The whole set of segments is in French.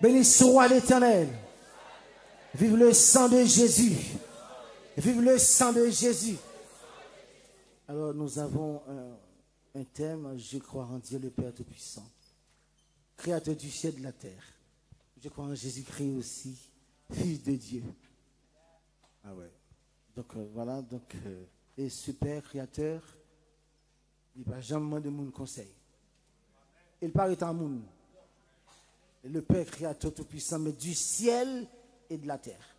Béni soit l'Éternel. Vive le sang de Jésus. Vive le sang de Jésus. Alors nous avons un thème, je crois en Dieu le Père Tout-Puissant, Créateur du ciel et de la terre. Je crois en Jésus-Christ aussi, Fils de Dieu. Ah ouais. Donc voilà, donc, et ce Père Créateur, il ne va jamais de mon conseil. Il paraît en monde. Le Père Créateur Tout-Puissant, mais du ciel et de la terre.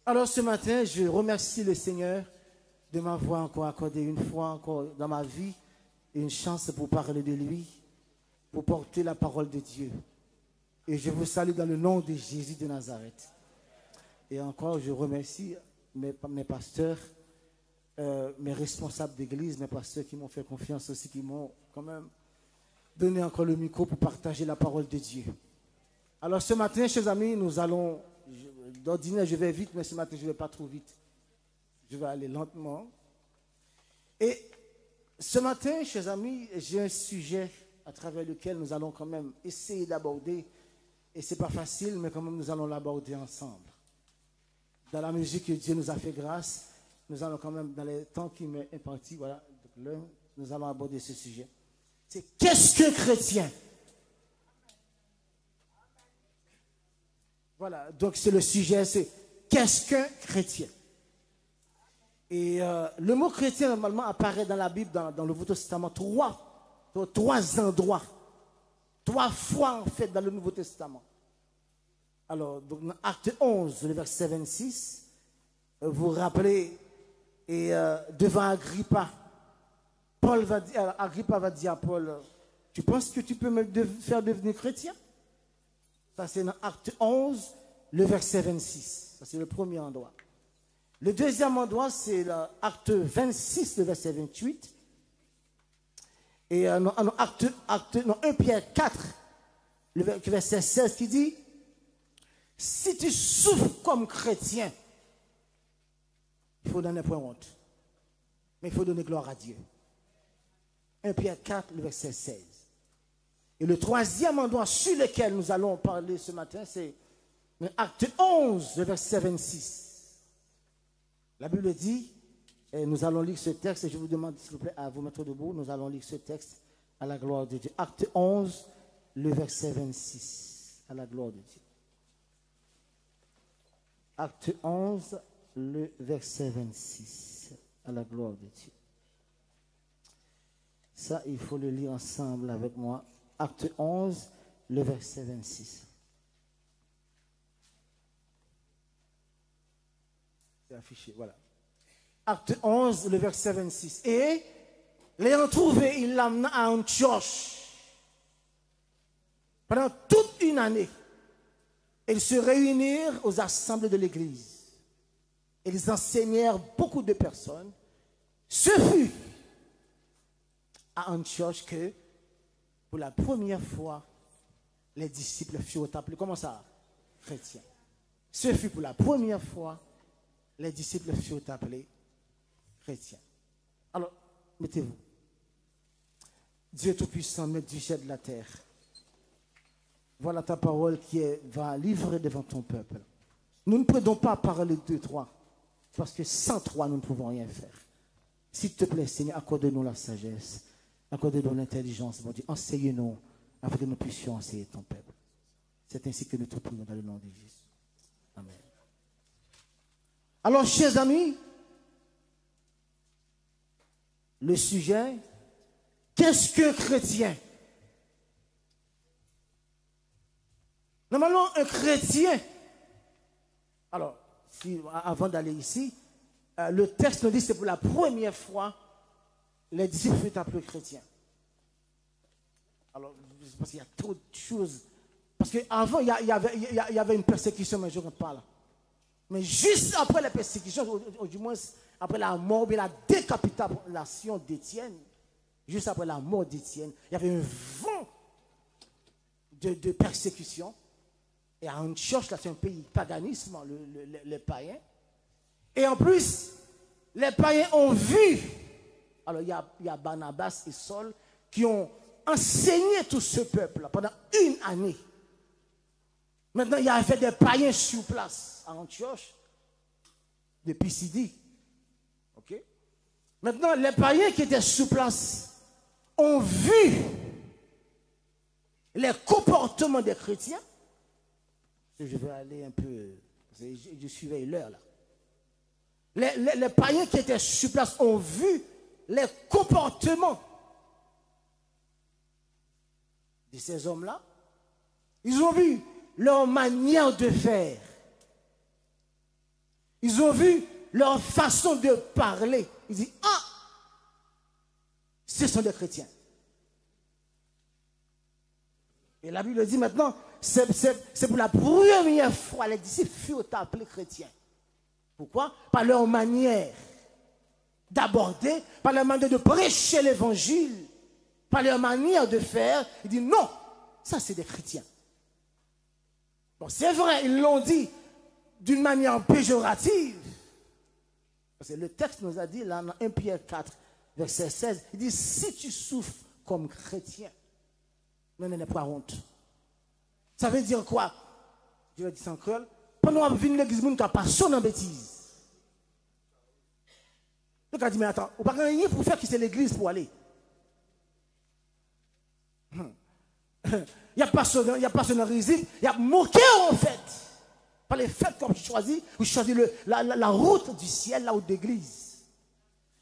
Alors ce matin, je remercie le Seigneur de m'avoir encore accordé une fois encore dans ma vie une chance pour parler de lui, pour porter la parole de Dieu. Et je vous salue dans le nom de Jésus de Nazareth. Et encore, je remercie mes pasteurs, mes responsables d'église, mes pasteurs qui m'ont fait confiance aussi, qui m'ont quand même donné encore le micro pour partager la parole de Dieu. Alors ce matin, chers amis, nous allons, d'ordinaire je vais vite, mais ce matin je ne vais pas trop vite. Je vais aller lentement. Et ce matin, chers amis, j'ai un sujet à travers lequel nous allons quand même essayer d'aborder. Et ce n'est pas facile, mais quand même nous allons l'aborder ensemble. Dans la mesure que Dieu nous a fait grâce, nous allons quand même, dans les temps qui m'est imparti, voilà, donc là, nous allons aborder ce sujet. C'est qu'est-ce qu'un chrétien? Voilà, donc c'est le sujet, c'est qu'est-ce qu'un chrétien? Et le mot chrétien, normalement, apparaît dans la Bible, dans le Nouveau Testament, trois endroits. 3 fois, en fait, dans le Nouveau Testament. Alors, donc, dans Acte 11, le verset 26, vous vous rappelez, et devant Agrippa, Agrippa va dire à Paul, tu penses que tu peux me faire devenir chrétien? Ça, c'est dans Acte 11, le verset 26. Ça, c'est le premier endroit. Le deuxième endroit, c'est l'acte 26, le verset 28. Et dans 1 Pierre 4, le verset 16, qui dit, si tu souffres comme chrétien, il faut donner point honte. Mais il faut donner gloire à Dieu. 1 Pierre 4, le verset 16. Et le troisième endroit sur lequel nous allons parler ce matin, c'est Acte 11, le verset 26. La Bible dit, et nous allons lire ce texte, et je vous demande s'il vous plaît à vous mettre debout, nous allons lire ce texte à la gloire de Dieu. Acte 11, le verset 26, à la gloire de Dieu. Acte 11, le verset 26, à la gloire de Dieu. Ça, il faut le lire ensemble avec moi. Acte 11, le verset 26. C'est affiché, voilà. Acte 11, le verset 26. Et, l'ayant trouvé, il l'amena à Antioche. Pendant toute une année, ils se réunirent aux assemblées de l'église. Ils enseignèrent beaucoup de personnes. Ce fut à Antioche que, pour la première fois, les disciples furent appelés, comment ça? Chrétiens. Ce fut pour la première fois, les disciples furent appelés chrétiens. Alors, mettez-vous. Dieu Tout-Puissant, Maître du ciel de la terre. Voilà ta parole qui va livrer devant ton peuple. Nous ne pouvons pas parler de toi, parce que sans toi, nous ne pouvons rien faire. S'il te plaît, Seigneur, accorde-nous la sagesse, accorde-nous l'intelligence, mon Dieu. Enseigne-nous, afin que nous puissions enseigner ton peuple. C'est ainsi que nous te prions dans le nom de Jésus. Amen. Alors, chers amis, le sujet, qu'est-ce qu'un chrétien? Normalement, un chrétien, alors, avant d'aller ici, le texte nous dit que c'est pour la première fois les disciples furent appelés chrétiens. Alors, parce qu'il y a trop de choses. Parce qu'avant, il y avait une persécution, mais je ne rentre pas là. Mais juste après la persécution, ou du moins après la mort, et la décapitation d'Étienne, juste après la mort d'Étienne, il y avait un vent de persécution. Et à Antioche, là, c'est un pays paganisme, les païens. Et en plus, les païens ont vu. Alors, il y a Barnabas et Saul qui ont enseigné tout ce peuple pendant une année. Maintenant, il y avait des païens sur place à Antioche, de Pisidie. OK? Maintenant, les païens qui étaient sur place ont vu les comportements des chrétiens. Je vais aller un peu, je suivais l'heure là. Les païens qui étaient sur place ont vu les comportements de ces hommes-là. Ils ont vu leur manière de faire. Ils ont vu leur façon de parler. Ils disent, ah, ce sont des chrétiens. Et la Bible dit maintenant, c'est pour la première fois les disciples furent appelés chrétiens. Pourquoi? Par leur manière d'aborder, par leur manière de prêcher l'évangile, par leur manière de faire. Il dit non, ça c'est des chrétiens. Bon, c'est vrai, ils l'ont dit d'une manière péjorative. Parce que le texte nous a dit, là, dans 1 Pierre 4, verset 16, il dit, si tu souffres comme chrétien, ne n'aie pas honte. Ça veut dire quoi? Je vais dire ça en créole. Pendant qu'on vient à l'église, on ne pas sonner en bêtise. Donc, on dit, mais attends, on ne peut pas rien pour faire qui c'est l'église pour aller. Il n'y a pas sonné en résine, il y a moqué en fait. Par les faits qu'on choisit, vous choisissez la route du ciel, la route d'église.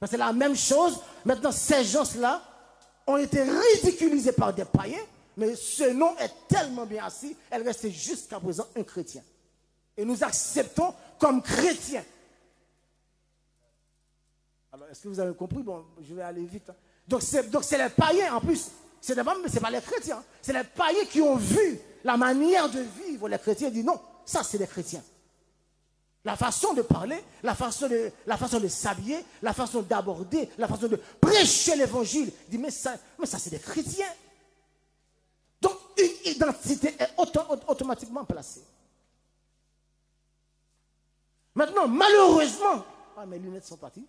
C'est la même chose. Maintenant, ces gens-là ont été ridiculisés par des païens, mais ce nom est tellement bien assis, elle reste jusqu'à présent un chrétien. Et nous acceptons comme chrétiens. Alors, est-ce que vous avez compris? Bon, je vais aller vite. Hein. Donc, c'est les païens en plus. Ce n'est pas les chrétiens. C'est les païens qui ont vu la manière de vivre. Les chrétiens disent non, ça c'est les chrétiens. La façon de parler, la façon de s'habiller, la façon d'aborder, la façon de prêcher l'évangile. Il dit mais ça c'est des chrétiens. Donc une identité est automatiquement placée. Maintenant, malheureusement, mes lunettes sont parties.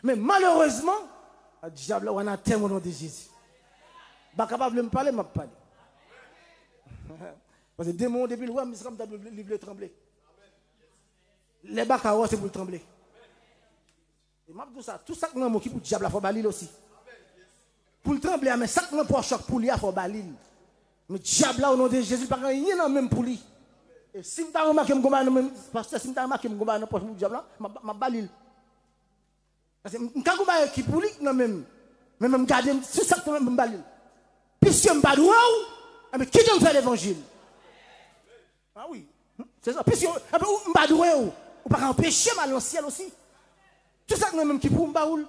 Mais malheureusement, le diable, on a terme au nom de Jésus. Pas capable de me parler, m'a parlé. Parce que démon, depuis le roi, je suis livre trembler. Les bacaros, c'est pour le trembler. Et m'a dit ça, tout ça que nous qui pour le diable, il faut balil aussi. Pour le trembler, mais ça que nous pour choc pour lui, il faut balil. Mais le diable, au nom de Jésus, pas rien dans même pour lui. Et si je remarque que je suis parce que si je remarque que je suis pour le diable, je balil. Parce que quand je suis qui pour lui, non même. Mais même garder, c'est ça que je me balil. Puisque je me balil, mais qui doit faire l'évangile? Ah oui, c'est ça. Puisque je me balil, on ne peut pas empêcher mal au ciel aussi. Tout ça que nous même qui pour me balil.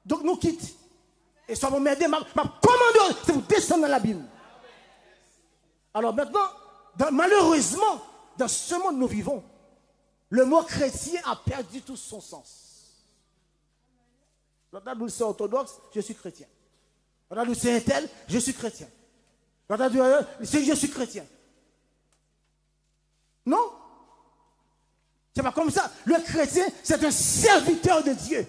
Donc nous quittons. Et ça va m'aider, ma commande, c'est vous descendre dans l'abîme. Alors maintenant, malheureusement, dans ce monde où nous vivons, le mot chrétien a perdu tout son sens. Quand on dit c'est orthodoxe, je suis chrétien. Quand on dit c'est tel, je suis chrétien. Quand on dit je suis chrétien. Non? C'est pas comme ça. Le chrétien, c'est un serviteur de Dieu.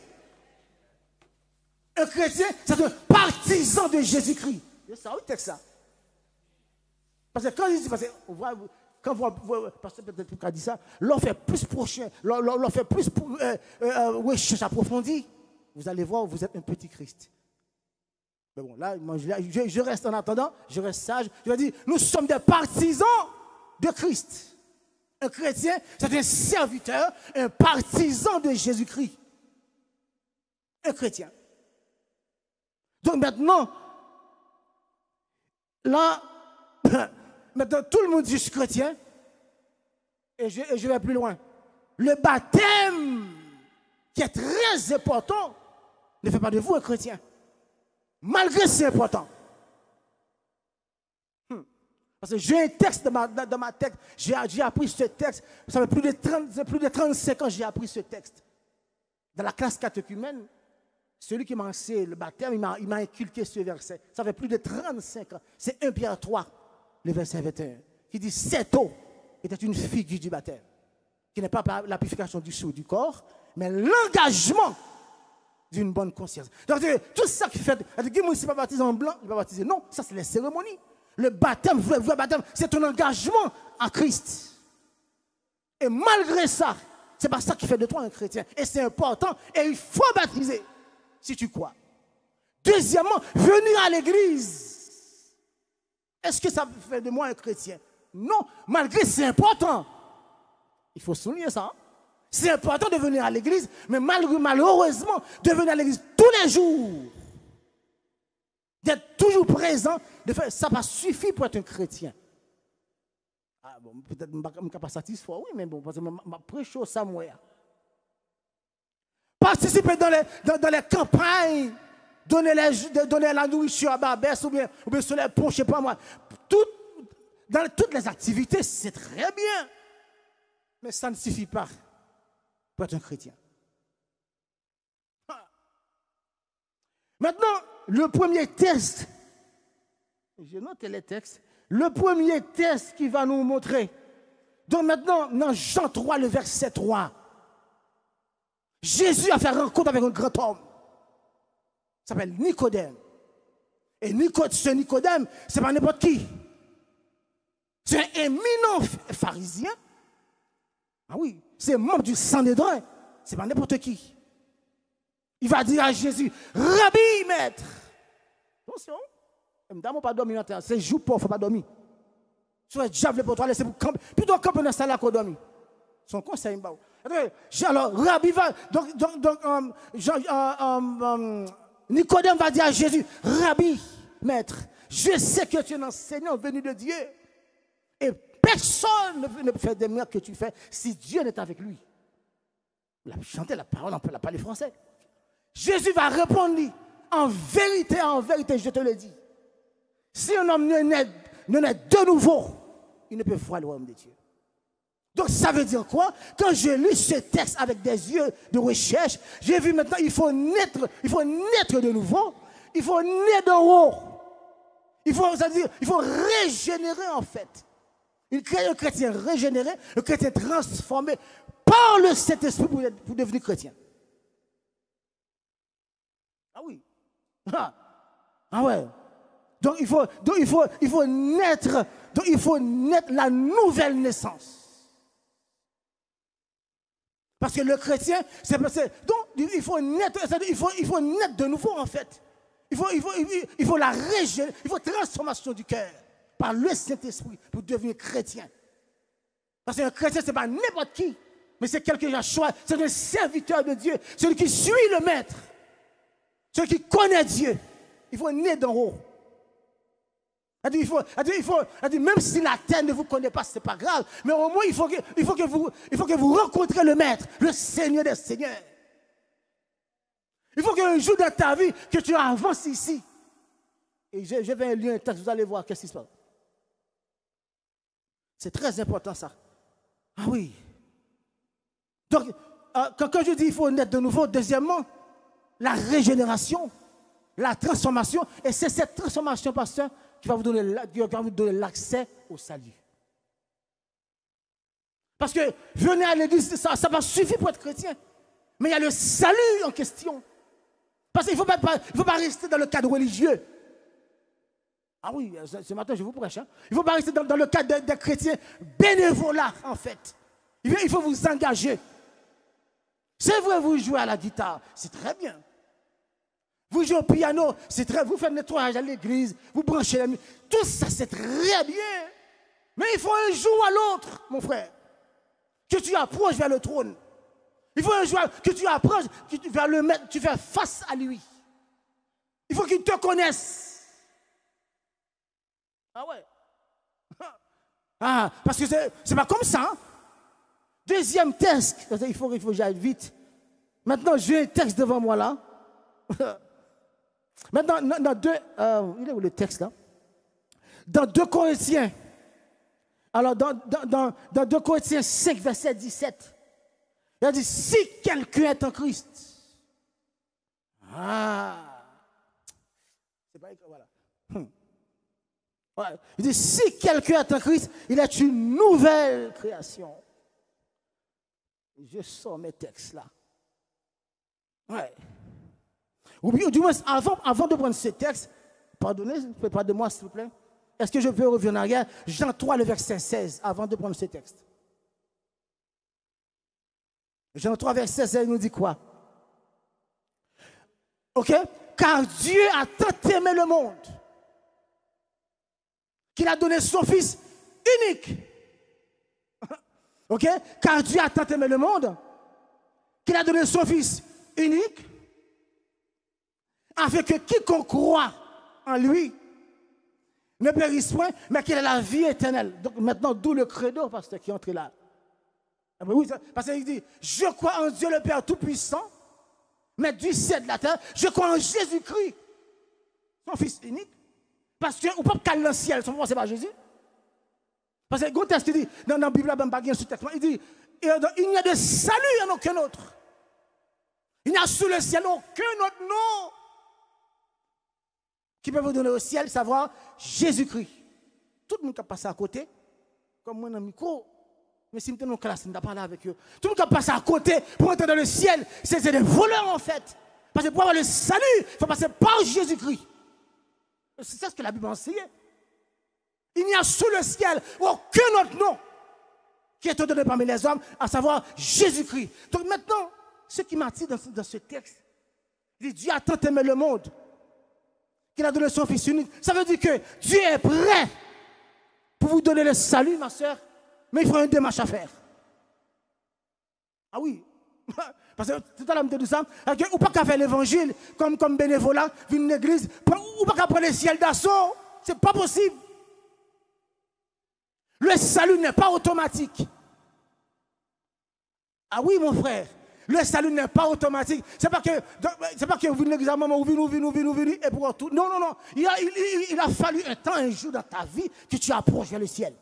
Un chrétien, c'est un partisan de Jésus-Christ. C'est ça, oui, c'est ça. Parce que quand il dit, quand vous peut-être qu'on dit ça, l'on fait plus prochain, l'on fait plus recherche approfondie. Vous allez voir, vous êtes un petit Christ. Mais bon, là, moi, je reste en attendant, je reste sage. Je vais dire, nous sommes des partisans de Christ. Un chrétien, c'est un serviteur, un partisan de Jésus-Christ. Un chrétien. Donc maintenant, là, maintenant tout le monde dit je suis chrétien, et je vais plus loin. Le baptême, qui est très important, ne fait pas de vous un chrétien. Malgré que c'est important. Parce que j'ai un texte dans ma tête, j'ai appris ce texte, ça fait plus de 35 ans que j'ai appris ce texte. Dans la classe catéchumène, celui qui m'a enseigné le baptême, il m'a inculqué ce verset. Ça fait plus de 35 ans. C'est 1 Pierre 3, le verset 21, qui dit, cette eau était une figure du baptême, qui n'est pas la purification du sceau du corps, mais l'engagement d'une bonne conscience. Donc, tout ça qui fait, il ne pas baptisé en blanc, il ne pas baptisé. Non, ça c'est les cérémonies. Le baptême, vrai baptême, c'est ton engagement en Christ. Et malgré ça, c'est pas ça qui fait de toi un chrétien. Et c'est important. Et il faut baptiser si tu crois. Deuxièmement, venir à l'église. Est-ce que ça fait de moi un chrétien? Non, malgré c'est important. Il faut souligner ça. C'est important de venir à l'église, mais malheureusement, de venir à l'église tous les jours, d'être toujours présent, ça va suffire pour être un chrétien. Ah bon, peut-être que je ne suis pas satisfait, oui, mais bon, parce que je prêche au Samuel. Participer dans les campagnes, donner la nourriture à Barbès ou bien sur les ponts, je ne sais pas moi. Dans toutes les activités, c'est très bien. Mais ça ne suffit pas pour être un chrétien. Maintenant, le premier test, j'ai noté les textes, le premier test qui va nous montrer. Donc maintenant, dans Jean 3, le verset 3, Jésus a fait rencontre avec un grand homme. Il s'appelle Nicodème. Et ce Nicodème, ce n'est pas n'importe qui. C'est un éminent pharisien. Ah oui, c'est membre du Sanhédrin. Ce n'est pas n'importe qui. Il va dire à Jésus, Rabbi, maître. Attention, madame, pas dormir maintenant. C'est jour pour, il ne faut pas dormir. Si vous diable pour toi, laissez-vous camper. Plutôt camper dans la salle à quoi dormir. Son conseil, alors, Rabbi va. Donc Nicodème va dire à Jésus, Rabbi, maître, je sais que tu es un enseignant venu de Dieu. Et personne ne peut faire des miracles que tu fais si Dieu n'est avec lui. Il a chanté la parole, on peut la parler français. Jésus va répondre, en vérité, je te le dis. Si un homme ne naît de nouveau, il ne peut voir le royaume de Dieu. Donc ça veut dire quoi? Quand je lis ce texte avec des yeux de recherche, j'ai vu maintenant il faut naître de nouveau, il faut naître d'en haut. Il faut régénérer en fait. Un chrétien régénéré, un chrétien transformé par le Saint-Esprit pour devenir chrétien. Ah oui. Ah ouais. Donc il faut naître la nouvelle naissance. Parce que le chrétien, donc il faut naître de nouveau en fait. Il faut la régénération, il faut transformation du cœur par le Saint-Esprit pour devenir chrétien. Parce qu'un chrétien, ce n'est pas n'importe qui, mais c'est quelqu'un qui a choisi, c'est un serviteur de Dieu, celui qui suit le maître, celui qui connaît Dieu. Il faut naître d'en haut. Même si la terre ne vous connaît pas, ce n'est pas grave, mais au moins il faut que vous rencontrez le maître, le Seigneur des Seigneurs. Il faut qu'un jour dans ta vie, que tu avances ici. Et je vais lire un texte, vous allez voir qu'est-ce qui se passe. C'est très important ça. Ah oui. Donc, quand je dis qu'il faut naître de nouveau, deuxièmement, la régénération, la transformation, et c'est cette transformation, pasteur, qui va vous donner l'accès au salut. Parce que venir à l'église, ça va suffire pour être chrétien. Mais il y a le salut en question. Parce qu'il ne faut pas rester dans le cadre religieux. Ah oui, ce matin, je vous prêche. Hein? Il ne faut pas rester dans le cadre des chrétiens bénévolats, en fait. Il faut vous engager. C'est vrai, vous jouez à la guitare, c'est très bien. Vous jouez au piano, c'est très bien. Vous faites le nettoyage à l'église, vous branchez la musique. Tout ça, c'est très bien. Mais il faut un jour à l'autre, mon frère, que tu approches vers le trône. Il faut un jour que tu approches vers le maître, tu fais face à lui. Il faut qu'il te connaisse. Ah ouais. Ah, parce que c'est pas comme ça. Hein? Deuxième texte. Il faut que j'aille vite. Maintenant, j'ai un texte devant moi là. Maintenant, il est où le texte là? Dans 2 Corinthiens. Alors, dans 2 Corinthiens 5, verset 17. Il a dit, si quelqu'un est en Christ. Ah. C'est pas écrit, voilà. Ouais. Il dit, si quelqu'un est en Christ, il est une nouvelle création. Je sors mes textes là. Ouais. Ou du moins, avant de prendre ce texte, pardonnez-moi s'il vous plaît. Est-ce que je peux revenir en arrière? Jean 3, le verset 16, avant de prendre ce texte. Jean 3, verset 16, nous dit quoi? Ok? Car Dieu a tant aimé le monde qu'il a donné son Fils unique. Ok? Car Dieu a tant aimé le monde qu'il a donné son Fils unique afin que quiconque croit en lui ne périsse point, mais qu'il ait la vie éternelle. Donc maintenant, d'où le credo, pasteur, qui est entré là. Ah ben oui, parce qu'il dit, je crois en Dieu le Père Tout-Puissant, Maître du ciel de la terre, je crois en Jésus-Christ, son Fils unique, parce qu'on ne peut pas caler dans le ciel, sans penser pas Jésus. Parce que le texte dit, dans la Bible, il dit, il n'y a de salut en aucun autre. Il n'y a sous le ciel aucun autre nom qui peut vous donner au ciel, savoir Jésus-Christ. Tout le monde qui a passé à côté, comme moi dans le micro, mais si je suis dans une classe, je ne parle avec eux. Tout le monde qui a passé à côté pour entrer dans le ciel, c'est des voleurs en fait. Parce que pour avoir le salut, il faut passer par Jésus-Christ. C'est ça ce que la Bible enseigne. Il n'y a sous le ciel aucun autre nom qui est donné parmi les hommes, à savoir Jésus-Christ. Donc maintenant, ce qui m'attire dans ce texte, il dit Dieu a tant aimé le monde qu'il a donné son Fils unique. Ça veut dire que Dieu est prêt pour vous donner le salut, ma soeur, mais il faut une démarche à faire. Ah oui, parce que tout à l'heure, je me dis ça, ou pas qu'à faire l'évangile comme bénévolat, venir une église, ou pas qu'à prendre le ciel d'assaut, c'est pas possible. Le salut n'est pas automatique. Ah oui, mon frère, le salut n'est pas automatique. C'est pas que vous venez à un moment où vous venez, et pour tout. Non, non, non. Il a fallu un temps, un jour dans ta vie que tu approches vers le ciel.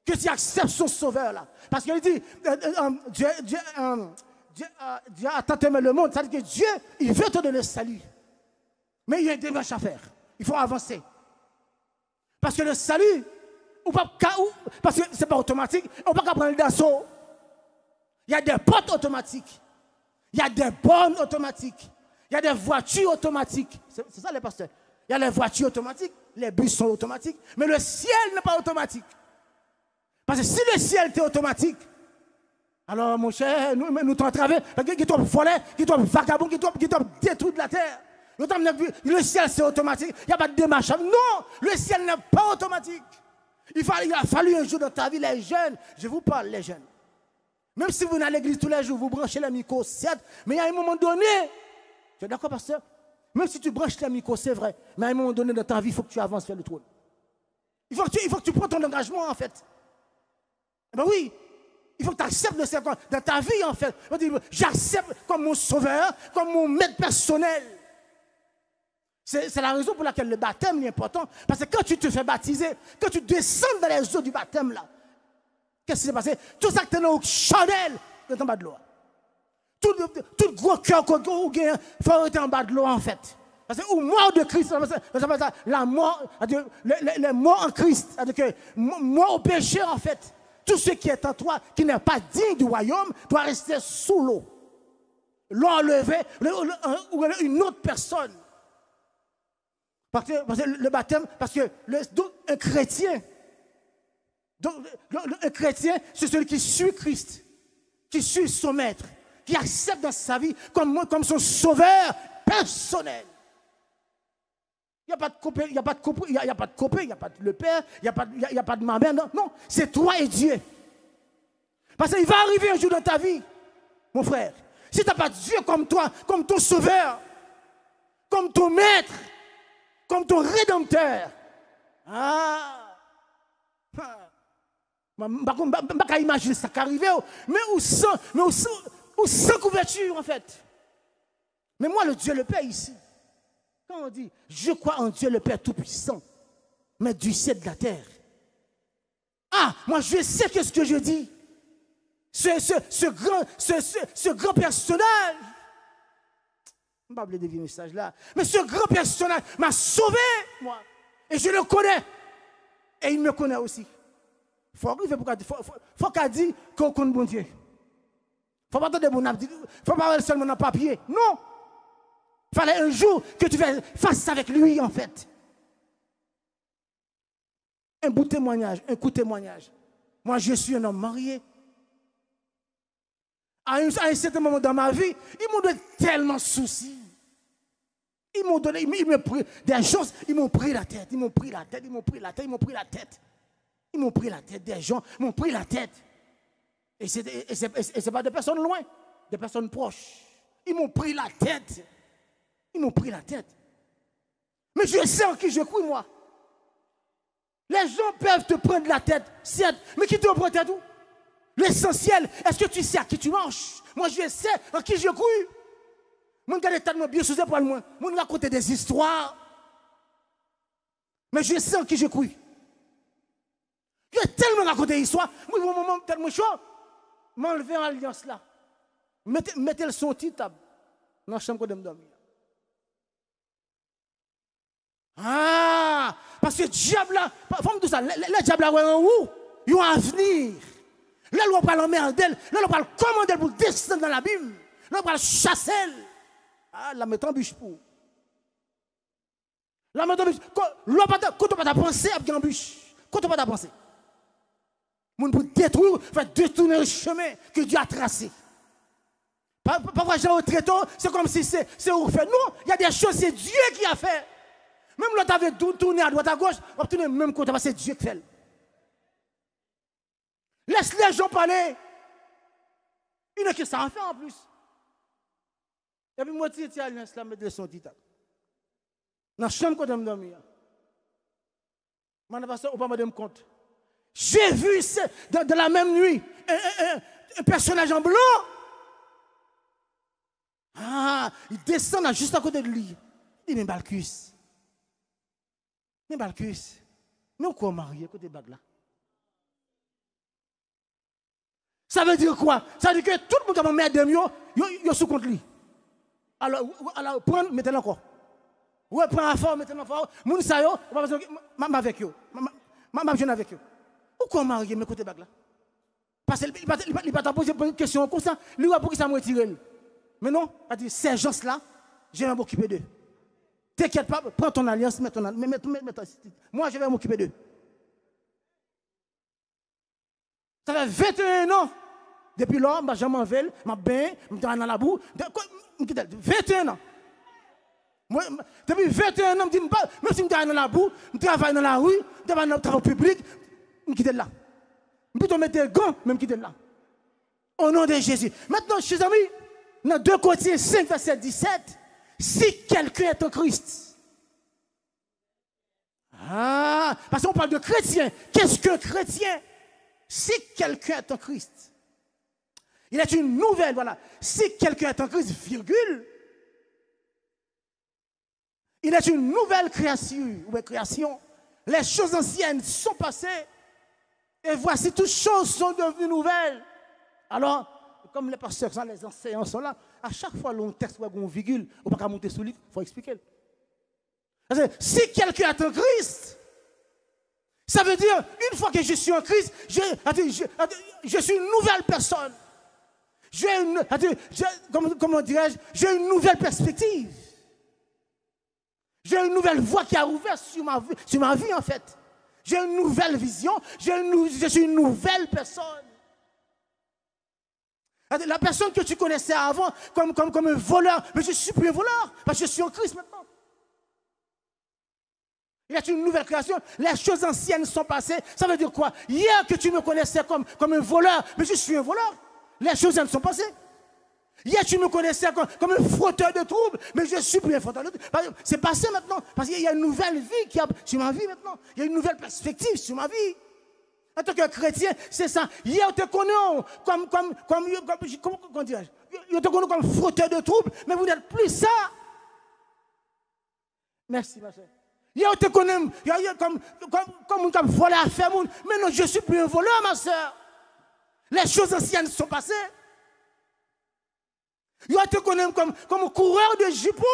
Que tu acceptes son sauveur là. Parce qu'il dit, Dieu a tant aimé le monde, ça veut dire que Dieu, il veut te donner le salut. Mais il y a une démarche à faire. Il faut avancer. Parce que le salut, parce que ce n'est pas automatique, on ne peut pas prendre d'assaut. Il y a des portes automatiques. Il y a des bornes automatiques. Il y a des voitures automatiques. C'est ça les pasteurs. Il y a les voitures automatiques, les bus sont automatiques, mais le ciel n'est pas automatique. Parce que si le ciel était automatique, alors mon cher, nous t'en travers, qui t'ont volé, qui t'ont vagabond, qui t'ont détruit de la terre. Le ciel c'est automatique, il n'y a pas de démarche. Non, le ciel n'est pas automatique. Il a fallu un jour dans ta vie, les jeunes, je vous parle, les jeunes. Même si vous venez à l'église tous les jours, vous branchez les micros, certes, mais il y a un moment donné, tu es d'accord, pasteur? Même si tu branches les micros, c'est vrai, mais à un moment donné dans ta vie, il faut que tu avances vers le trône. Il faut que tu prennes ton engagement, en fait. Eh bien oui, il faut que tu acceptes le Seigneur dans ta vie, en fait. J'accepte comme mon sauveur, comme mon maître personnel. C'est la raison pour laquelle le baptême est important. Parce que quand tu te fais baptiser, quand tu descends dans les eaux du baptême, là, qu'est-ce qui s'est passé? Tout ça que tu es dans le chandelle, tu es en bas de l'eau. Tout gros cœur qu'on gagne, il faut être en bas de l'eau, en fait. Parce que au mort de Christ, la mort, les morts en Christ, c'est-à-dire que mort au péché, en fait. Tout ce qui est en toi, qui n'est pas digne du royaume, doit rester sous l'eau. L'eau enlevée, ou une autre personne. Parce que le baptême, parce que un chrétien, c'est celui qui suit Christ, qui suit son maître, qui accepte dans sa vie comme son sauveur personnel. Il n'y a pas de copain, il n'y a pas de copain, il n'y a pas de copain, il n'y a pas de le père, il n'y a pas de ma mère, non, non, c'est toi et Dieu. Parce qu'il va arriver un jour dans ta vie, mon frère, si tu n'as pas Dieu comme toi, comme ton sauveur, comme ton maître, comme ton rédempteur, je ne peux pas imaginer ça qui arrive, mais sans couverture en fait. Mais moi, le Dieu le Père ici, quand on dit, je crois en Dieu le Père Tout-Puissant, mais du ciel de la terre. Ah, moi je sais ce que je dis. Ce grand personnage, je ne vais pas oublier deviner message là, mais ce grand personnage m'a sauvé, moi. Et je le connais. Et il me connaît aussi. Il faut arriver pour faut qu'elle dise qu'on connaît bon Dieu. Il ne faut pas attendre mon âme, il ne faut pas avoir seulement un papier. Non. Il fallait un jour que tu fasses face avec lui, en fait. un bout de témoignage, un coup de témoignage. Moi, je suis un homme marié. À un certain moment dans ma vie, ils m'ont donné tellement de soucis. Ils m'ont donné, ils m'ont pris des choses, ils m'ont pris la tête, ils m'ont pris la tête, ils m'ont pris la tête, ils m'ont pris la tête. Ils m'ont pris la tête, des gens m'ont pris la tête. Et ce n'est pas des personnes loin, des personnes proches. Ils m'ont pris la tête. Ils m'ont pris la tête. Mais je sais en qui je crois, moi. Les gens peuvent te prendre la tête, certes, mais qui te prend la tête où? L'essentiel, est-ce que tu sais à qui tu marches? Moi, je sais en qui je crois. Moi, je regarde tellement bien sous les poils, moi. Moi, je raconte des histoires. Mais je sais en qui je crois. Je vais tellement raconter des histoires. Moi, au moment tellement chaud, m'enlever en alliance là. Mettez le son petit table dans la chambre de me dormir. Ah, parce que le diable là, tout ça, le diable là, en haut, il a un avenir. Là, on va l'emmerder, là, on va le commander pour descendre dans l'abîme. Là, on va le chasser. Ah, la mettre en bûche pour. La mettre en bûche. Quand on va penser, il y a en bûche. Quand on va penser. Pour détruire, faire détourner le chemin que Dieu a tracé. Parfois, j'ai au tréteau, c'est comme si c'est où fait. Non, il y a des choses, c'est Dieu qui a fait. Même l'autre avait tourné à droite, à gauche, on va tourner même côté, c'est Dieu qui fait. Laisse les gens parler. Il n'y a que ça à faire en plus. Et puis moi, je suis allé dans mettre son titre. Dans la chambre, quand je me dormir. Je ne sais pas me compte. J'ai vu dans la même nuit un personnage en blanc. Ah, il descend juste à côté de lui. Il dit, mais Balcus. Mais Balcus. Mais on quoi marié à côté de bague là? Ça veut dire quoi? Ça veut dire que tout le monde qui a mis des mieux, il est sous contre lui. Alors, prends, mettez-le encore. Ouais, prends un fort, mettez-le fort. Moun sa yo, on va faire avec eux. Ma jeune avec eux. Pourquoi marié mais côté bague là? Parce qu'il ne va pas poser une question comme ça. Lui, pour qui ça m'a retiré? Mais non, il dit, ces gens-là, je vais m'occuper d'eux. T'inquiète pas, prends ton alliance, mets ton alliance. Moi, je vais m'occuper d'eux. Ça fait 21 ans. Depuis là, je m'en vais, je bain, je suis dans la boue. 21 ans. Depuis 21 ans, je dis, même si je suis dans la boue, je travaille dans la rue, je travaille dans le travail public, je quitte là. Je peux mettre des gants, même quitter là. Au nom de Jésus. Maintenant, chers amis, dans 2 Corinthiens 5, verset 17, si quelqu'un est en Christ. Ah, parce qu'on parle de chrétien. Qu'est-ce qu'un chrétien? Si quelqu'un est en Christ, il est une nouvelle, voilà. Si quelqu'un est en Christ, virgule, il est une nouvelle création. Les choses anciennes sont passées et voici toutes choses sont devenues nouvelles. Alors, comme les pasteurs, les enseignants sont là, à chaque fois l'on texte ou une virgule, on ne peut pas monter sous le livre, il faut expliquer. Si quelqu'un est en Christ, ça veut dire, une fois que je suis en Christ, je suis une nouvelle personne. Comment dirais-je, j'ai une nouvelle perspective. J'ai une nouvelle voie qui a ouvert sur ma vie en fait. J'ai une nouvelle vision, je suis une nouvelle personne. La personne que tu connaissais avant comme un voleur, mais je ne suis plus un voleur, parce que je suis en Christ maintenant. Il y a une nouvelle création, les choses anciennes sont passées. Ça veut dire quoi? Hier que tu me connaissais comme un voleur, mais je suis un voleur. Les choses anciennes sont passées. Hier tu me connaissais comme un frotteur de troubles, mais je suis plus un frotteur de troubles. C'est passé maintenant, parce qu'il y a une nouvelle vie qui a sur ma vie maintenant. Il y a une nouvelle perspective sur ma vie. En tant que chrétien, c'est ça. Hier on te connaît comment dirais-je? On te connaît comme frotteur de troubles, mais vous n'êtes plus ça. Merci ma soeur. Hier on te connaît comme un voleur à faire, mais non, je ne suis plus un voleur ma soeur. Les choses anciennes sont passées. Il te connaît comme un coureur de jupons.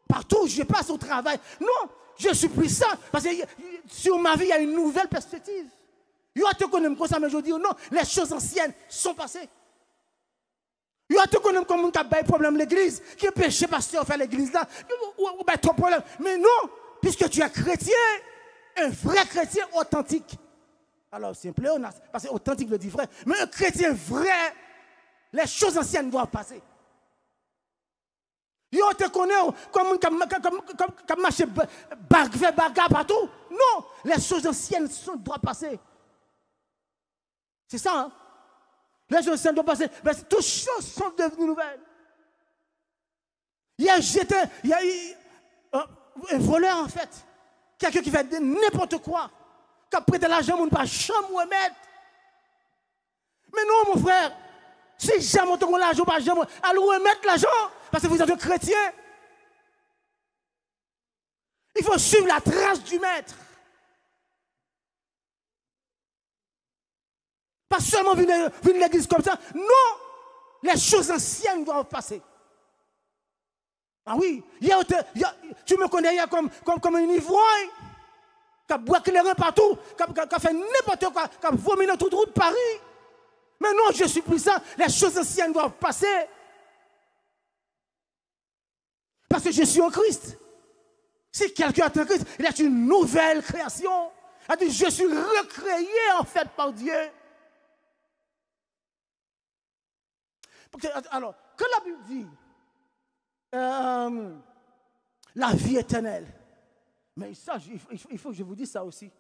Partout où je passe au travail. Non, je ne suis plus ça. Parce que sur ma vie, il y a une nouvelle perspective. Il te connaît comme ça, mais je dis non, les choses anciennes sont passées. Il te connaît comme un qui a un problème à l'église, qui est péché pasteur faire l'église là. Ou trop problème. Mais non, puisque tu es chrétien, un vrai chrétien authentique. Alors, c'est un pléonasme, parce que authentique le dit vrai. Mais un chrétien vrai, les choses anciennes doivent passer. Yo te connaît comme marcher bagarre partout. Non, les choses anciennes doivent passer. C'est ça, hein? Les choses anciennes doivent passer. Mais toutes choses sont devenues nouvelles. Il y a eu un voleur, en fait. Quelqu'un qui fait n'importe quoi. Qui a prêté l'argent, on ne peut pas jamais remettre. Mais non, mon frère. Si jamais on a l'argent, pas jamais, allez remettre l'argent. Parce que vous êtes un chrétien. Il faut suivre la trace du maître. Pas seulement venir l'église comme ça. Non, les choses anciennes doivent passer. Ah oui, tu me connais comme un ivrogne qui a boit les reins partout, qui a fait n'importe quoi, qui a vomi dans toute route de Paris. Mais non, je suis plus ça. Les choses anciennes doivent passer. Parce que je suis en Christ. Si quelqu'un est en Christ, il est une nouvelle création. C'est-à-dire, je suis recréé en fait par Dieu. Alors, quand la Bible dit la vie éternelle, mais ça, il faut que je vous dise ça aussi.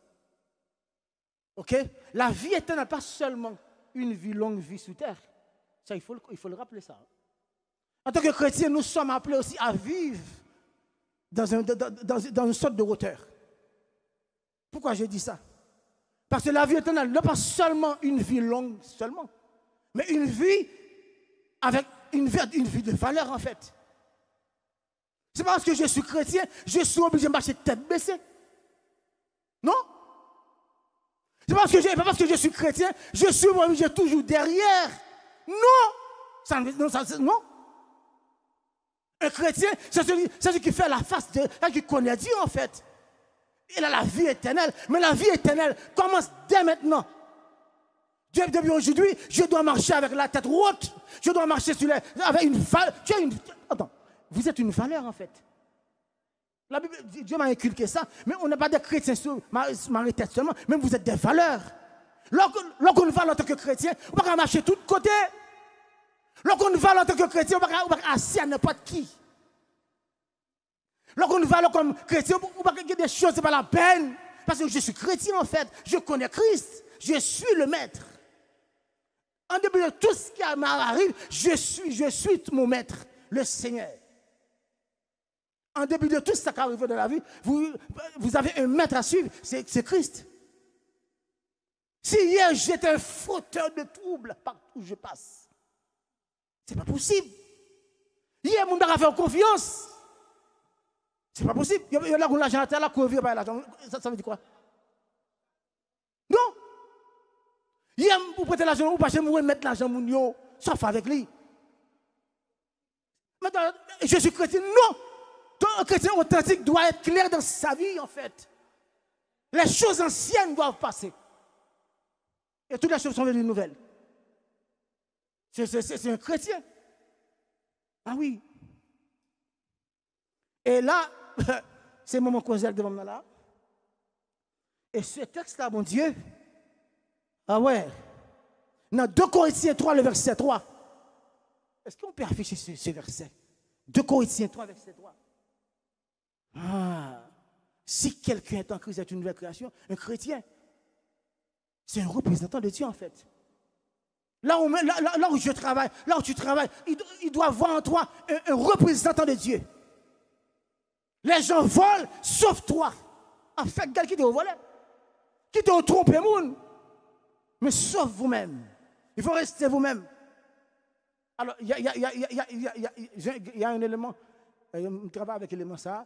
Ok? La vie éternelle, pas seulement une vie longue, vie sous terre. Ça, il faut le rappeler ça. En tant que chrétiens, nous sommes appelés aussi à vivre dans une sorte de hauteur. Pourquoi je dis ça? Parce que la vie éternelle n'est pas seulement une vie longue seulement, mais une vie avec une vie de valeur en fait. C'est parce que je suis chrétien, je suis obligé de marcher tête baissée. Non? C'est pas parce que je suis chrétien, je suis obligé toujours derrière. Non! Non! Un chrétien, c'est celui qui fait la face de qui connaît Dieu en fait. Il a la vie éternelle. Mais la vie éternelle commence dès maintenant. Depuis aujourd'hui, je dois marcher avec la tête haute. Je dois marcher avec une valeur. Attends, vous êtes une valeur en fait. La Bible, Dieu m'a inculqué ça, mais on n'est pas des chrétiens sur ma tête seulement, mais vous êtes des valeurs. Lorsqu'on va en tant que chrétien, on ne va pas marcher de tous côtés. Lorsqu'on va en tant que chrétien, on ne va pas assis à n'importe qui. Lorsqu'on va comme chrétien, on ne va pas dire des choses, ce n'est pas la peine. Parce que je suis chrétien en fait, je connais Christ, je suis le maître. En début de tout ce qui m'arrive, je suis mon maître, le Seigneur. En début de tout ce qui arrive dans la vie, vous avez un maître à suivre, c'est Christ. Si hier j'étais un fauteur de troubles partout où je passe, c'est pas possible. Hier, mon gars a fait confiance. C'est pas possible. Il y a là, l'argent à terre, là, qu'on vit par l'argent. Ça veut dire quoi? Non. Hier, vous prêtez l'argent, vous passez, vous mettre l'argent, vous sauf avec lui. Maintenant, je suis chrétien. Non. Un chrétien authentique doit être clair dans sa vie, en fait. Les choses anciennes doivent passer. Et toutes les choses sont devenues nouvelles. C'est un chrétien. Ah oui. Et là, c'est le moment causel de moment là. Et ce texte-là, mon Dieu, ah ouais, dans 2 Corinthiens 3, le verset 3. Est-ce qu'on peut afficher ce verset? 2 Corinthiens 3, verset 3. Ah, si quelqu'un est en Christ, c'est une nouvelle création, un chrétien, c'est un représentant de Dieu en fait. Là où je travaille, là où tu travailles, il doit voir en toi un représentant de Dieu. Les gens volent, sauf toi. En fait, quelqu'un qui te volé, qui te trompé, mais sauf vous-même. Il faut rester vous-même. Alors, il y a un élément, je travaille avec l'élément ça.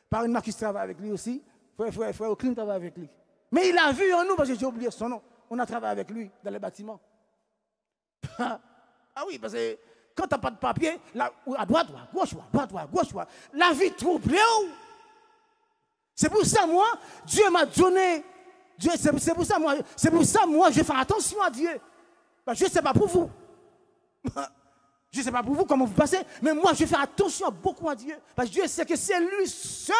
Par une marque qui travaille avec lui aussi. Frère Auclin travaille avec lui. Mais il a vu en nous, parce que j'ai oublié son nom. On a travaillé avec lui dans les bâtiments. Ah oui, parce que quand tu n'as pas de papier, là, à droite, à gauche, à droite, à gauche, la vie trouble. C'est pour ça, moi, Dieu m'a donné. C'est pour ça, moi, je fais attention à Dieu. Ben, je ne sais pas pour vous. Je ne sais pas pour vous comment vous passez, mais moi, je fais attention beaucoup à Dieu. Parce que Dieu sait que c'est lui seul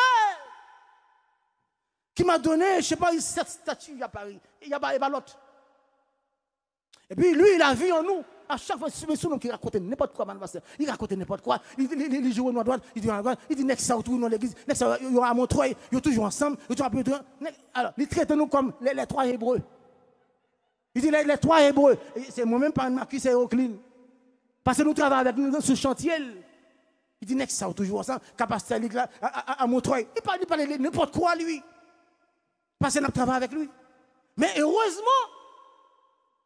qui m'a donné, je ne sais pas, cette statue à Paris. Il y a l'autre. Et puis lui, il a vu en nous. À chaque fois, c'est nous qui raconte n'importe quoi, il raconte n'importe quoi. Il joue à droite, il dit à droite, il dit next ça autour dans l'église, next ça, il y aura à Montreuil, ils sont toujours ensemble, ils sont un peu. Alors, il traite nous comme les trois Hébreux. Il dit les trois Hébreux. C'est moi-même par une marquise, c'est Oakland. Parce que nous travaillons avec nous dans ce chantier. Il dit next ça toujours ensemble, capacité à Montreuil. Il parle de n'importe quoi lui. Parce que nous travaillons avec lui. Mais heureusement,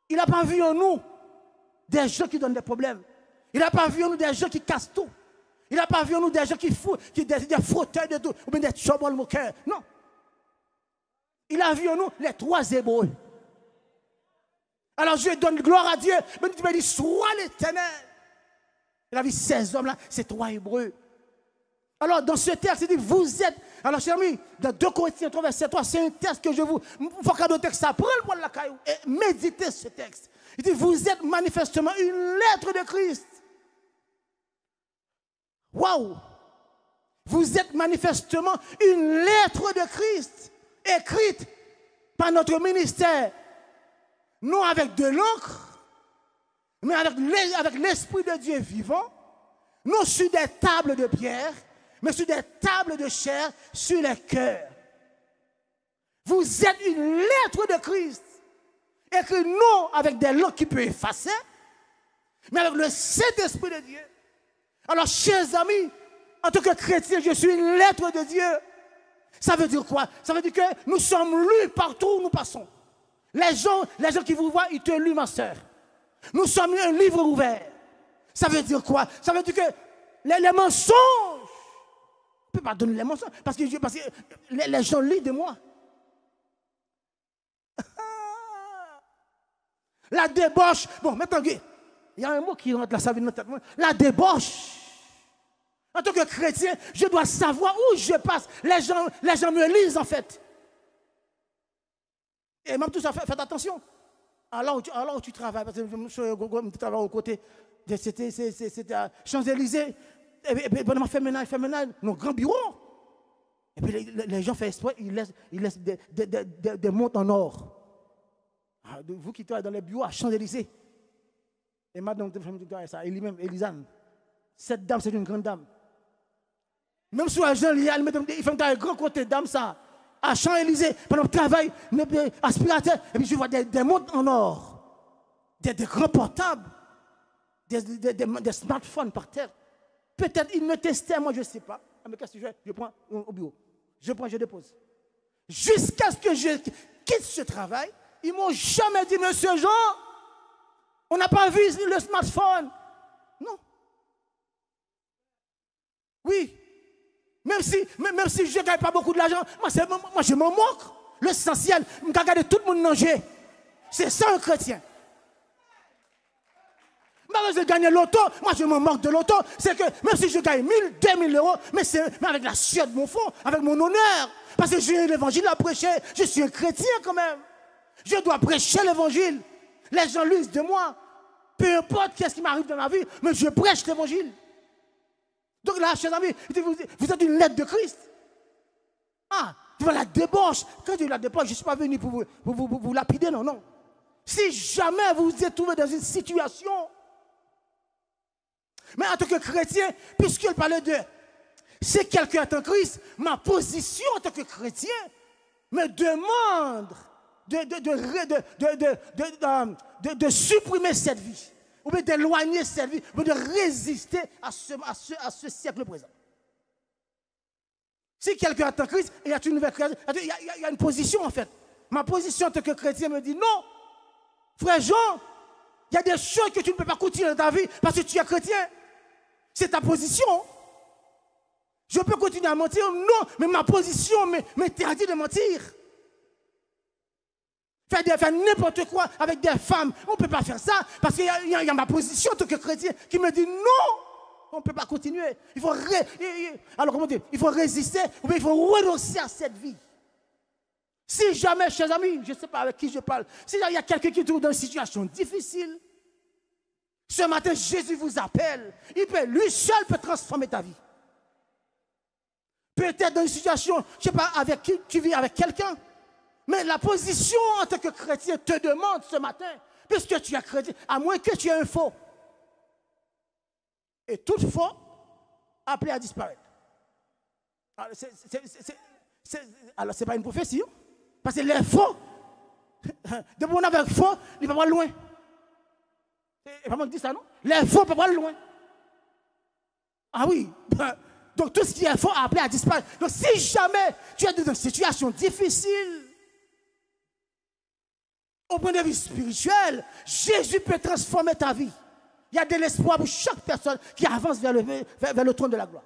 il n'a pas vu en nous des gens qui donnent des problèmes. Il n'a pas vu en nous des gens qui cassent tout. Il n'a pas vu en nous des gens qui foutent, des fauteuils de tout, ou bien des troubles au cœur. Non. Il a vu en nous les trois Hébreux. Alors je donne gloire à Dieu. Mais tu me dis, sois l'Éternel. Il a vu ces hommes-là, ces trois Hébreux. Alors dans ce texte, il dit, vous êtes. Alors chers amis, dans 2 Corinthiens 3, verset 3, c'est un texte que je vous. Il faut qu'à notre texte, ça prend le poids de la caillou et méditez ce texte. Il dit, vous êtes manifestement une lettre de Christ. Waouh! Vous êtes manifestement une lettre de Christ, écrite par notre ministère, non avec de l'encre, mais avec l'Esprit de Dieu vivant, non sur des tables de pierre, mais sur des tables de chair, sur les cœurs. Vous êtes une lettre de Christ. Écrit non avec des langues qui peuvent effacer, mais avec le Saint-Esprit de Dieu. Alors, chers amis, en tant que chrétien, je suis une lettre de Dieu. Ça veut dire quoi? Ça veut dire que nous sommes lus partout où nous passons. Les gens qui vous voient, ils te luent, ma soeur. Nous sommes un livre ouvert. Ça veut dire quoi? Ça veut dire que les mensonges, on ne peut pas donner les mensonges, parce que les gens lisent de moi. La débauche. Bon, maintenant, il y a un mot qui rentre là, ça vient dans notre tête. La débauche. En tant que chrétien, je dois savoir où je passe. Les gens me lisent, en fait. Et même tout ça, faites attention. Alors où tu travailles, parce que je travaille aux côtés, c'était à Champs-Élysées. Et puis, pendant fait ménage, nos grands bureaux. Et puis, les gens font exprès, ils laissent des montres en or. Vous qui travaillez dans les bureaux à Champs-Élysées. Et madame, Elisane. Cette dame, c'est une grande dame. Même sur l'argent, il fait un grand côté dame, ça. À Champs-Élysées, pendant le travail, aspirateur. Et puis je vois des montres en or. Des grands portables. Des smartphones par terre. Peut-être ils me testaient, moi je ne sais pas. Mais qu'est-ce que je fais? Je prends au bureau. Je dépose. Jusqu'à ce que je quitte ce travail. Ils ne m'ont jamais dit, monsieur Jean, on n'a pas vu le smartphone. Non. Oui. Même si je ne gagne pas beaucoup de l'argent, moi je m'en moque. L'essentiel, je regarde tout le monde manger. C'est ça un chrétien. Même si je gagne l'auto, moi je m'en moque de l'auto. C'est que même si je gagne 1000, 2000 euros, mais avec la sueur de mon fond, avec mon honneur. Parce que j'ai l'évangile à prêcher. Je suis un chrétien quand même. Je dois prêcher l'évangile. Les gens lisent de moi. Peu importe qu'est-ce qui m'arrive dans ma vie, mais je prêche l'évangile. Donc là, chers amis, vous êtes une lettre de Christ. Ah, tu vois la débauche. Quand je dis la débauche, je ne suis pas venu pour vous lapider, non. Si jamais vous vous êtes trouvé dans une situation, mais en tant que chrétien, puisqu'il parlait de si quelqu'un est en Christ, ma position en tant que chrétien me demande de supprimer cette vie, ou bien d'éloigner cette vie, ou bien de résister à ce siècle présent. Si quelqu'un est en Christ, il y a une nouvelle création, il y a une position en fait. Ma position en tant que chrétien me dit non, frère Jean, il y a des choses que tu ne peux pas continuer dans ta vie parce que tu es chrétien. C'est ta position. Je peux continuer à mentir, non, mais ma position m'interdit de mentir. Faire n'importe quoi avec des femmes, on ne peut pas faire ça parce qu'il y a ma position en tant que chrétien qui me dit non, on ne peut pas continuer. Il faut il faut résister ou bien il faut renoncer à cette vie. Si jamais, chers amis, je ne sais pas avec qui je parle, s'il y a quelqu'un qui se trouve dans une situation difficile, ce matin, Jésus vous appelle. Lui seul peut transformer ta vie. Peut-être dans une situation, je ne sais pas, avec qui tu vis avec quelqu'un. Mais la position en tant que chrétien te demande ce matin, puisque tu es chrétien, à moins que tu aies un faux. Et tout faux, appelé à disparaître. Alors, ce n'est pas une prophétie. Hein? Parce que les faux, depuis qu'on avec faux, il ne va pas loin. Et vraiment dit ça, non? Les faux ne peuvent pas loin. Ah oui. Donc tout ce qui est faux a appelé à disparaître. Donc si jamais tu es dans une situation difficile, au point de vue spirituel, Jésus peut transformer ta vie. Il y a de l'espoir pour chaque personne qui avance vers le trône de la gloire.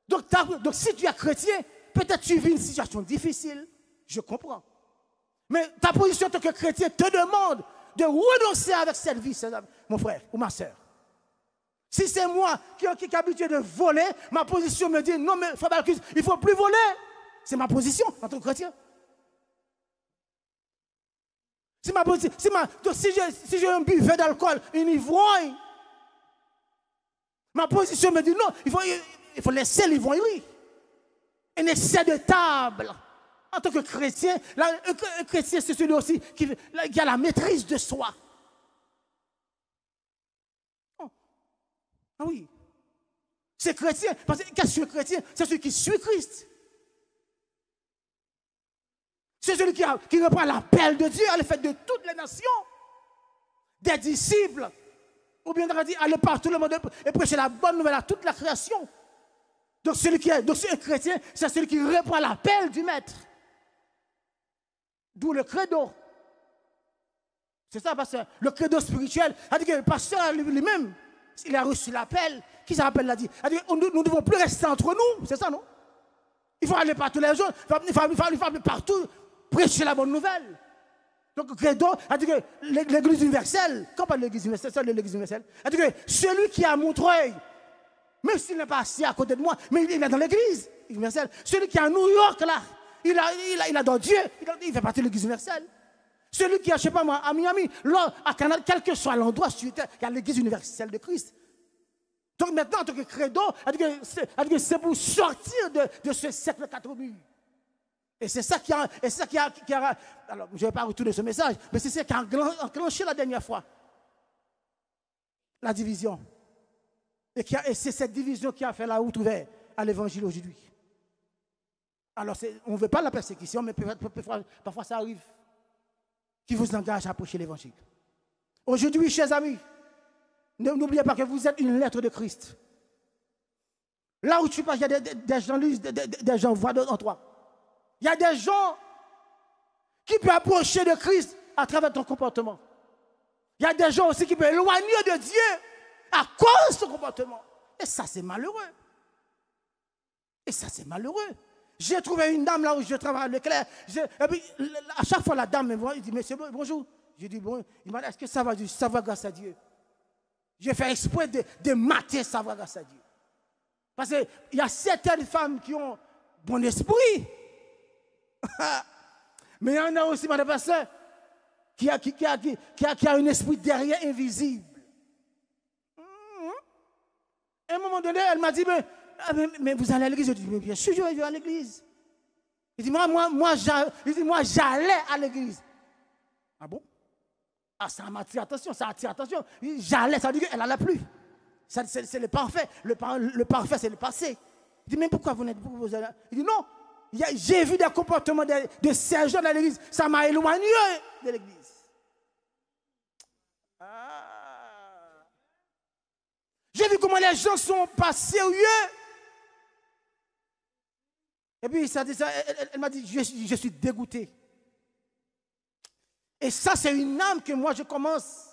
Donc si tu es chrétien, peut-être tu vis une situation difficile, je comprends. Mais ta position en tant que chrétien te demande de renoncer avec cette vie, mon frère ou ma soeur. Si c'est moi qui est habitué de voler, ma position me dit non, mais frère Balkis, il ne faut plus voler. C'est ma position en tant que chrétien. Donc si j'ai un buffet d'alcool, une ivrogne, ma position me dit non, il faut laisser l'ivrogne. Un excès de table. En tant que chrétien, un chrétien, c'est celui aussi qui a la maîtrise de soi. Oh. Ah oui. C'est chrétien. Parce que qu'est-ce que chrétien? C'est celui qui suit Christ. C'est celui qui reprend l'appel de Dieu à le fait de toutes les nations, des disciples, ou bien on dit aller partout le monde et prêcher la bonne nouvelle à toute la création. Donc un chrétien, c'est celui qui reprend l'appel du maître. D'où le credo. C'est ça, pasteur. Le credo spirituel. C'est-à-dire que le pasteur lui-même, il a reçu l'appel. Qui s'appelle l'a dit? C'est-à-dire que nous ne devons plus rester entre nous. C'est ça, non? Il faut aller partout les jours. Il faut aller partout prêcher la bonne nouvelle. Donc, le credo, c'est-à-dire que l'église universelle, quand on parle de l'église universelle, c'est l'église universelle. C'est-à-dire que celui qui a Montreuil, même s'il n'est pas assis à côté de moi, mais il est dans l'église universelle. Celui qui est à New York, là, il a dans Dieu, il fait partie de l'église universelle. Celui qui est, je ne sais pas moi, à Miami, là, à Canada, quel que soit l'endroit, il y a l'église universelle de Christ. Donc maintenant, en tant que credo, c'est pour sortir de ce siècle 4 murs. Et c'est ça qui a. Alors, je ne vais pas retourner ce message, mais c'est ça qui a enclenché la dernière fois. La division. Et c'est cette division qui a fait la route ouverte à l'évangile aujourd'hui. Alors, on ne veut pas la persécution, mais parfois ça arrive. Qui vous engage à prêcher l'évangile. Aujourd'hui, chers amis, n'oubliez pas que vous êtes une lettre de Christ. Là où tu passes, il y a des gens lisent, des gens voient en toi. Il y a des gens qui peuvent approcher de Christ à travers ton comportement. Il y a des gens aussi qui peuvent éloigner de Dieu à cause de ton comportement. Et ça, c'est malheureux. J'ai trouvé une dame là où je travaille à Leclerc. Et puis, à chaque fois, la dame me voit, elle dit, monsieur, bonjour. Je dis, bon, il m'a dit, est-ce que ça va? Ça va grâce à Dieu. J'ai fait exprès de mater ça va grâce à Dieu. Parce qu'il y a certaines femmes qui ont bon esprit. Mais il y en a aussi, madame pasteur, qui a un esprit derrière invisible. À un moment donné, elle m'a dit, mais vous allez à l'église? Je dis, mais bien sûr, je vais à l'église. Il dit, moi j'allais à l'église. Ah bon? Ah, ça m'attire attention, ça attire attention. J'allais, ça veut dire qu'elle n'allait plus. C'est le parfait. Le parfait, c'est le passé. Il dit, mais pourquoi vous n'êtes pas vous allez? Il dit, non, j'ai vu des comportements de ces gens dans l'église. Ça m'a éloigné de l'église. J'ai vu comment les gens sont pas sérieux. Et puis, elle m'a dit, je suis dégoûté. Et ça, c'est une âme que moi, je commence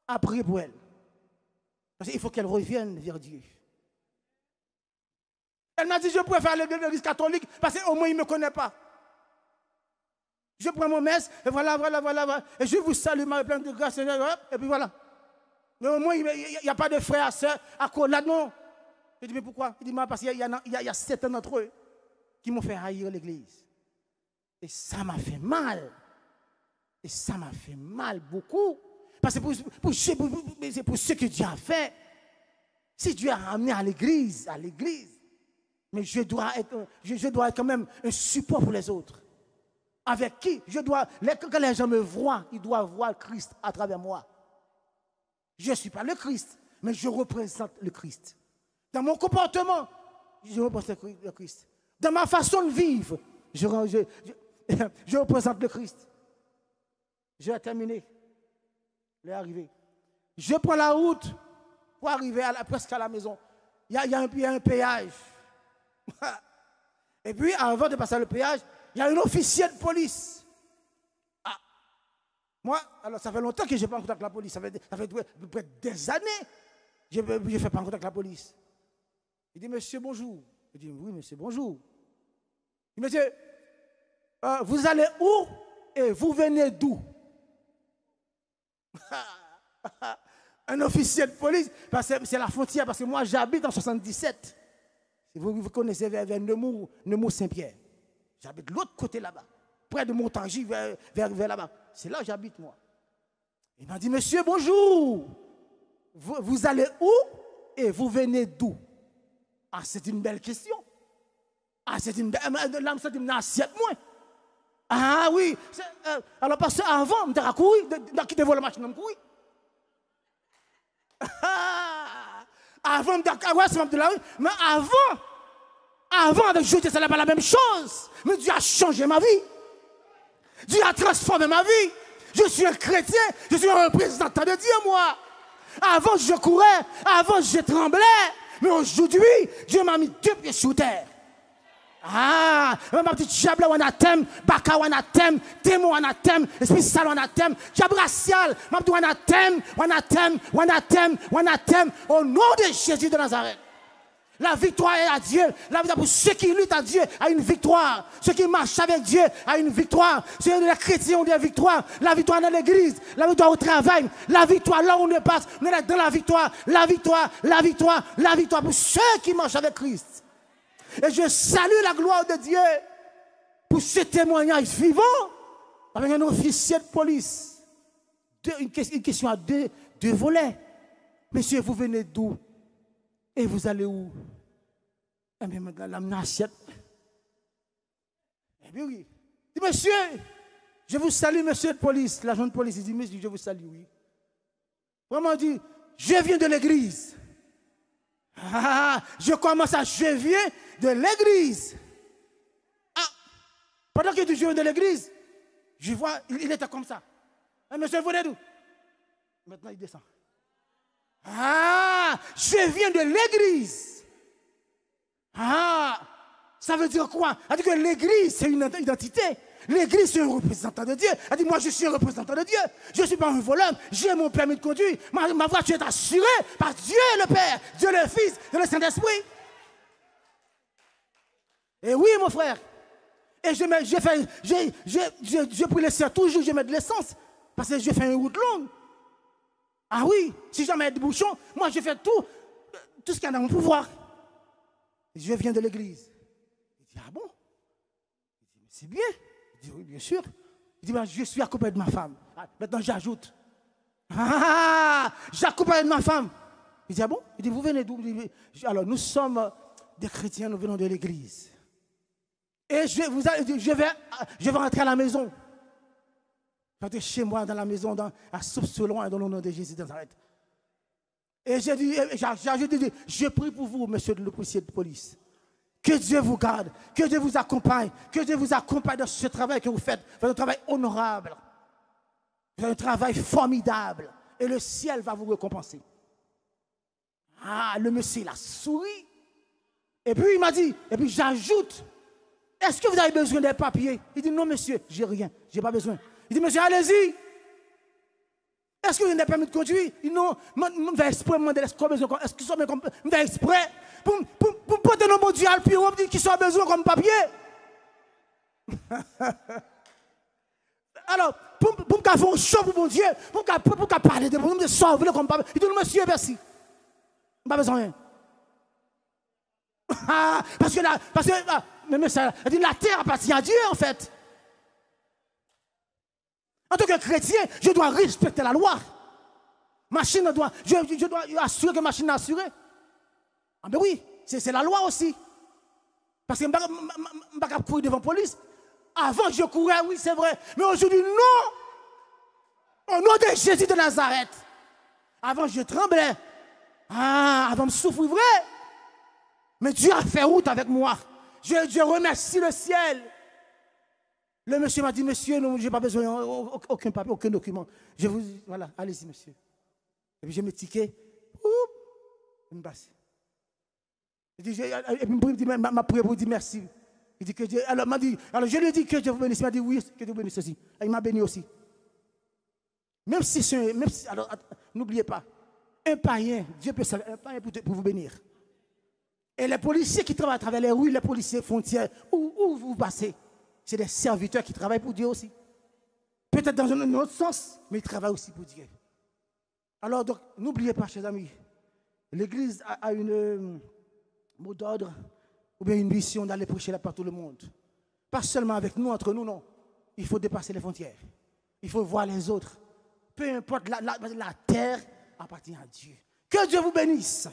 à prier pour elle. Parce qu'il faut qu'elle revienne vers Dieu. Elle m'a dit, je préfère aller à l'église catholique parce qu'au moins, il ne me connaît pas. Je prends mon messe, et voilà. Et je vous salue, ma pleine de grâce, et puis voilà. Mais au moins, il n'y a pas de frères, sœurs, à quoi là, non. Je dis, mais pourquoi? Il dit, parce qu'il y a certains d'entre eux qui m'ont fait haïr l'église. Et ça m'a fait mal. Et ça m'a fait mal beaucoup. Parce que c'est pour ce que Dieu a fait. Si Dieu a ramené à l'église, Mais je dois être quand même un support pour les autres. Avec qui quand les gens me voient, ils doivent voir Christ à travers moi. Je ne suis pas le Christ, mais je représente le Christ. Dans mon comportement, je représente le Christ. Dans ma façon de vivre, je représente le Christ. Je vais terminer. Il est arrivé. Je prends la route pour arriver presque à la maison. Il y a un péage. Et puis, avant de passer le péage, il y a un officier de police. Ah. Moi, alors ça fait longtemps que je n'ai pas en contact avec la police. Ça fait près des années que je ne fais pas en contact avec la police. Il dit, monsieur, bonjour. Je dis, oui, monsieur, bonjour. Il me dit, monsieur, vous allez où et vous venez d'où? Un officier de police, parce que c'est la frontière, parce que moi j'habite en 77. Si vous connaissez vers Nemours-Saint-Pierre. J'habite de l'autre côté là-bas, près de Montangy, vers là-bas. C'est là que j'habite moi. Il m'a dit, monsieur, bonjour. Vous allez où et vous venez d'où? Ah, c'est une belle question. Ah, c'est une assiette, moi. Ah oui. Alors, parce qu'avant, je suis quitter la machine, je suis avant, mais avant de jeter, ce n'est pas la même chose. Mais Dieu a changé ma vie. Dieu a transformé ma vie. Je suis un chrétien, je suis un représentant de Dieu, moi. Avant, je courais, avant, je tremblais. Mais aujourd'hui, Dieu m'a mis 2 pieds sous terre. Ah, ma petite diable anathème, baka anathème, démon anathème, esprit sale anathème, diable racial, ma petite anathème, au nom de Jésus de Nazareth. La victoire est à Dieu. La victoire pour ceux qui luttent à Dieu a une victoire. Ceux qui marchent avec Dieu a une victoire. Ceux les chrétiens ont des victoires. La victoire dans l'église, la victoire au travail, la victoire là où on passe. On est dans la victoire, la victoire, la victoire, la victoire pour ceux qui marchent avec Christ. Et je salue la gloire de Dieu pour ce témoignage vivant avec un officier de police. Une question à deux volets. Monsieur, vous venez d'où? Et vous allez où? Eh bien, la assiette. Eh bien, oui. Il dit, monsieur, je vous salue, monsieur de police. L'agent de police, il dit, monsieur, je vous salue, oui. Vraiment, il dit, je viens de l'église. Je commence je viens de l'église. Ah, pendant que je viens de l'église, je vois, il était comme ça. Eh, monsieur, vous venez d'où? Maintenant, il descend. Ah, je viens de l'église. Ah, ça veut dire quoi? Ça veut dire que l'église, c'est une identité. L'église, c'est un représentant de Dieu. Elle dit, moi, je suis un représentant de Dieu. Je ne suis pas un voleur. J'ai mon permis de conduire. Ma voiture est assurée par Dieu le Père, Dieu le Fils, Dieu le Saint-Esprit. Et oui, mon frère. Et j'ai pris l'essence toujours, je mets de l'essence. Parce que je fais une route longue. Ah oui, si jamais il y a des bouchons, moi je fais tout ce qu'il y a dans mon pouvoir. Je viens de l'église. Il dit, ah bon? Il dit, c'est bien. Il dit, oui, bien sûr. Il dit, ben, je suis accompagné de ma femme. Ah, maintenant j'ajoute. J'accompagne de ma femme. Il dit, ah bon? Il dit, vous venez d'où? Alors nous sommes des chrétiens, nous venons de l'église. Et je vais rentrer à la maison. J'étais chez moi dans la maison, à Soupe-Solon, dans le nom de Jésus de Nazareth. Et j'ai dit, je prie pour vous, monsieur le policier de police. Que Dieu vous garde, que Dieu vous accompagne, que Dieu vous accompagne dans ce travail que vous faites. Vous faites un travail honorable. Vous faites un travail formidable. Et le ciel va vous récompenser. Ah, le monsieur, il a souri. Et puis il m'a dit, et puis j'ajoute, est-ce que vous avez besoin des papiers? Il dit, non monsieur, j'ai rien, j'ai pas besoin. Il dit, monsieur, allez-y. Est-ce que vous avez un permis de conduire? Il dit, non, je vais exprès demander est-ce qu'on a besoin, est-ce qu'ils sont besoin, je vais exprès pour porter nos mondiaux al bureau, dire qu'ils ont besoin comme papier. Alors, pour faire un show pour mon Dieu, pour parler de mon Dieu, sauver comme papier. Il dit, non, monsieur, merci. Pas besoin de rien. Mais ça, il dit, la terre appartient à Dieu, en fait. En tant que chrétien, je dois respecter la loi. Je dois assurer que la machine est assurée. Ah ben oui, c'est la loi aussi. Parce que je ne peux pas courir devant la police. Avant, je courais, oui, c'est vrai. Mais aujourd'hui, non. Au nom de Jésus de Nazareth. Avant, je tremblais. Ah, avant, je souffrais vrai. Mais Dieu a fait route avec moi. Je remercie le ciel. Le monsieur m'a dit, monsieur, je n'ai pas besoin aucun papier, aucun document. Je vous dis, voilà, allez-y, monsieur. Et puis je me tiquais. Je me passe. Et puis ma prière pour dire merci. Il dit que Dieu, alors je lui ai dit que Dieu vous bénisse. Il m'a dit oui, que Dieu vous bénisse aussi. Et il m'a béni aussi. Même si alors n'oubliez pas, un païen, Dieu peut servir un païen pour vous bénir. Et les policiers qui travaillent à travers les rues, les policiers frontières, où vous passez, c'est des serviteurs qui travaillent pour Dieu aussi. Peut-être dans un autre sens, mais ils travaillent aussi pour Dieu. Alors donc, n'oubliez pas, chers amis, l'Église a une mot d'ordre ou bien une mission d'aller prêcher là partout le monde. Pas seulement avec nous, entre nous, non. Il faut dépasser les frontières. Il faut voir les autres. Peu importe, la terre appartient à Dieu. Que Dieu vous bénisse.